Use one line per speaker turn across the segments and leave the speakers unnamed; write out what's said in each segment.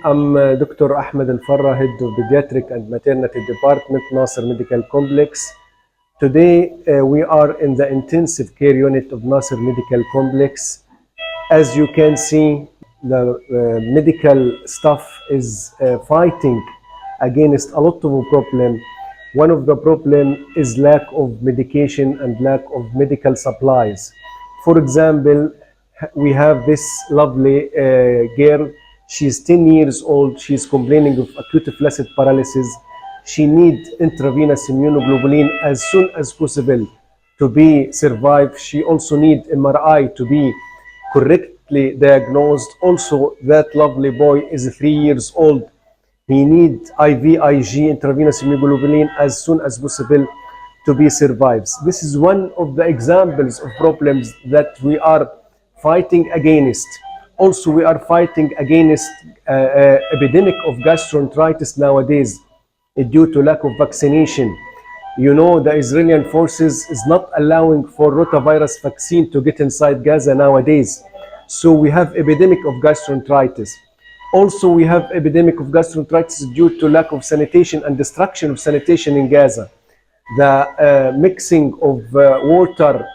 I'm Dr. Ahmed Al-Farra, Head of Pediatric and Maternity Department, Nasser Medical Complex. Today we are in the intensive care unit of Nasser Medical Complex. As you can see, the medical staff is fighting against a lot of problems. One of the problems is lack of medication and lack of medical supplies. For example, we have this lovely girl. She's 10 years old. She's complaining of acute flaccid paralysis. She needs intravenous immunoglobulin as soon as possible to be survive. She also needs MRI to be correctly diagnosed. Also, that lovely boy is 3 years old. He needs IVIG, intravenous immunoglobulin, as soon as possible to be survives. This is one of the examples of problems that we are fighting against. Also, we are fighting against epidemic of gastroenteritis nowadays due to lack of vaccination. You know, the Israeli forces is not allowing for rotavirus vaccine to get inside Gaza nowadays. So we have epidemic of gastroenteritis. Also, we have epidemic of gastroenteritis due to lack of sanitation and destruction of sanitation in Gaza. The mixing of water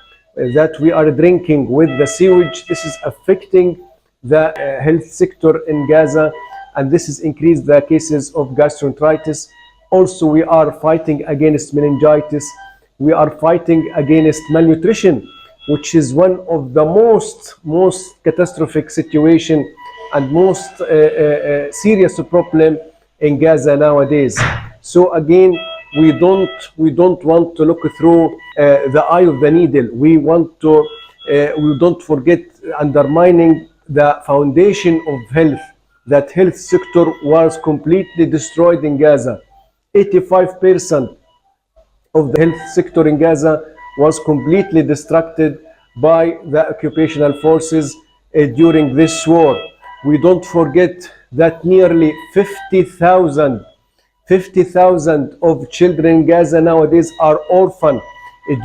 that we are drinking with the sewage, this is affecting the health sector in Gaza, and this has increased the cases of gastroenteritis. Also, we are fighting against meningitis. We are fighting against malnutrition, which is one of the most catastrophic situation and most serious problem in Gaza nowadays. So again, we don't want to look through the eye of the needle. We don't forget undermining the foundation of health. That health sector was completely destroyed in Gaza. 85% of the health sector in Gaza was completely destructed by the occupational forces during this war. We don't forget that nearly 50,000 of children in Gaza nowadays are orphaned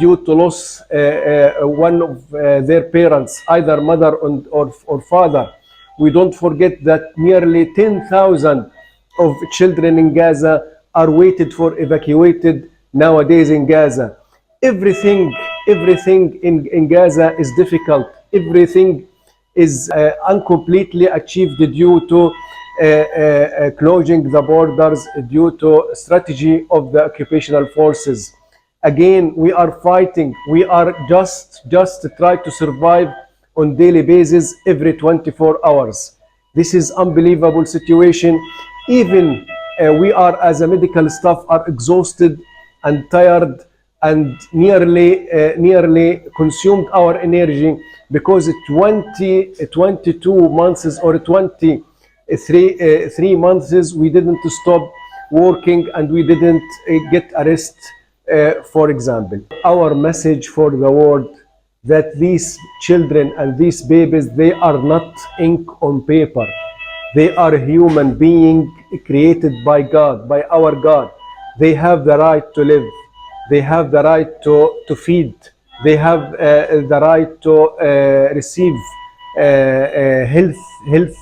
due to loss one of their parents, either mother or father. We don't forget that nearly 10,000 of children in Gaza are waited for evacuated nowadays in Gaza. Everything in Gaza is difficult. Everything is incompletely achieved due to closing the borders, due to strategy of the occupational forces. Again, we are fighting. We are just try to survive on daily basis every 24 hours. This is unbelievable situation. Even we are as a medical staff are exhausted and tired and nearly consumed our energy because 22 months or 3 months we didn't stop working and we didn't get a rest. For example, our message for the world that these children and these babies, they are not ink on paper. They are human beings created by God, by our God. They have the right to live. They have the right to feed. They have the right to receive health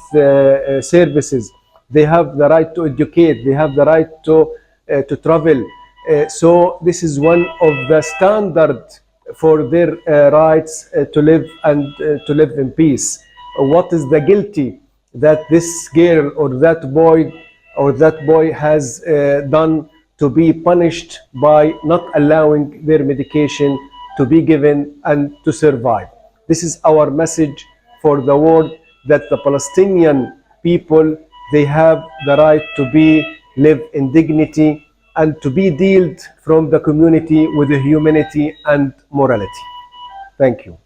services. They have the right to educate. They have the right to travel. So this is one of the standard for their rights to live and to live in peace. What is the guilty that this girl or that boy has done to be punished by not allowing their medication to be given and to survive? This is our message for the world, that the Palestinian people, they have the right to live in dignity and to be dealt from the community with humanity and morality. Thank you.